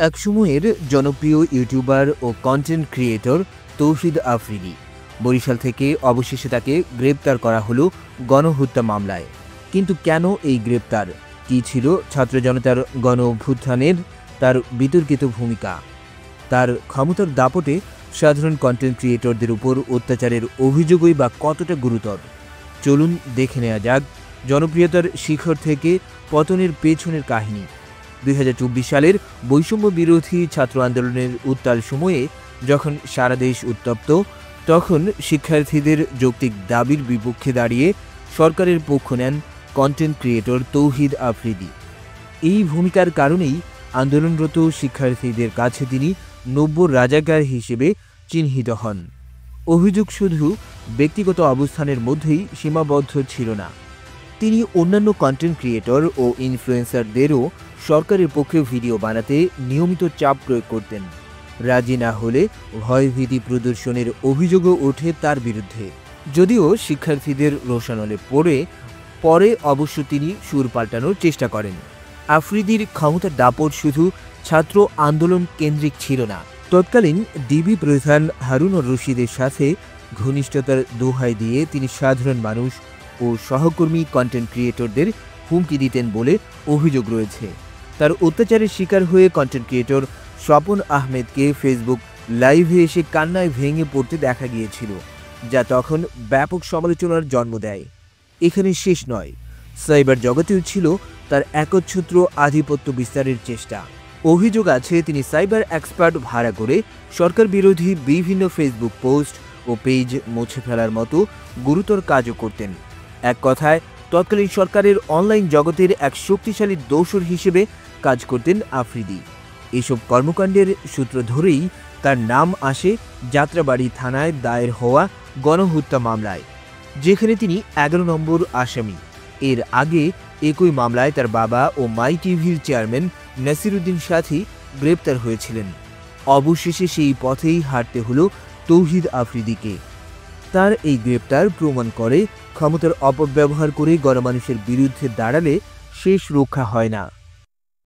একসময়ের জনপ্রিয় ইউটিউবার ও content creator তৌহিদ আফ্রিদি বরিশাল থেকে অবশেষে তাকে গ্রেপ্তার করা হলো গণহত্যা মামলায়। কিন্তু কেন এই গ্রেপ্তার? কী ছিল ছাত্র জনতার গণ অভ্যুত্থানের তার বিতর্কিত ভূমিকা? তার ক্ষমতার দাপটে সাধারণ কন্টেন্ট ক্রিয়েটরদের উপর অত্যাচারের অভিযোগই বা কতটা গুরুতর? চলুন দেখে নেওয়া যাক জনপ্রিয়তার শিখর থেকে পতনের পেছনের কাহিনী। ২০২৪ সালের বৈষম্য বিরোধী ছাত্র আন্দোলনের উত্তাল সময়ে যখন সারা দেশ উত্তপ্ত, তখন শিক্ষার্থীদের যৌক্তিক দাবির বিপক্ষে দাঁড়িয়ে সরকারের পক্ষ নেন কন্টেন্ট ক্রিয়েটর তৌহিদ আফ্রিদি। এই ভূমিকার কারণেই আন্দোলনরত শিক্ষার্থীদের কাছে তিনি নব্য রাজাকার হিসেবে চিহ্নিত হন। অভিযোগ শুধু ব্যক্তিগত অবস্থানের মধ্যেই সীমাবদ্ধ ছিল না, তিনি অন্যান্য কন্টেন্ট ক্রিয়েটর ও ইনফ্লুয়েন্সারদেরও সরকারের পক্ষে ভিডিও বানাতে নিয়মিত চাপ প্রয়োগ করতেন। রাজি না হলে ভয়ভীতি প্রদর্শনের অভিযোগও ওঠে তার বিরুদ্ধে। যদিও শিক্ষার্থীদের রোষানলে পরে অবশ্য তিনি সুর পাল্টানোর চেষ্টা করেন। আফ্রিদির ক্ষমতার দাপট শুধু ছাত্র আন্দোলন কেন্দ্রিক ছিল না, তৎকালীন ডিবি প্রধান হারুনুর রশিদের সাথে ঘনিষ্ঠতার দোহাই দিয়ে তিনি সাধারণ মানুষ ও সহকর্মী কন্টেন্ট ক্রিয়েটরদের হুমকি দিতেন বলে অভিযোগ রয়েছে। তার অত্যাচারের শিকার হয়ে কন্টেন্ট ক্রিয়েটর স্বপন আহমেদকে ফেসবুক লাইভে এসে কান্নায় ভেঙে পড়তে দেখা গিয়েছিল, যা তখন ব্যাপক সমালোচনার জন্ম দেয়। এখানে শেষ নয়, সাইবার জগতেও ছিল তার একচ্ছত্র আধিপত্য বিস্তারের চেষ্টা। অভিযোগ আছে তিনি সাইবার এক্সপার্ট ভাড়া করে সরকার বিরোধী বিভিন্ন ফেসবুক পোস্ট ও পেজ মুছে ফেলার মতো গুরুতর কাজও করতেন। এক কথায় তৎকালীন সরকারের অনলাইন জগতের এক শক্তিশালী দোসর হিসেবে কাজ করতেন আফ্রিদি। এসব কর্মকাণ্ডের সূত্র ধরেই তার নাম আসে যাত্রাবাড়ি থানায় দায়ের হওয়া গণহত্যা মামলায়, যেখানে তিনি ১১ নম্বর আসামি। এর আগে একই মামলায় তার বাবা ও মাই টিভির চেয়ারম্যান নাসিরুদ্দিন সাথী গ্রেপ্তার হয়েছিলেন। অবশেষে সেই পথেই হাঁটতে হলো তৌহিদ আফ্রিদিকে। তার এই গ্রেপ্তার প্রমাণ করে ক্ষমতার অপব্যবহার করে গণমানুষের বিরুদ্ধে দাঁড়ালে শেষ রক্ষা হয় না।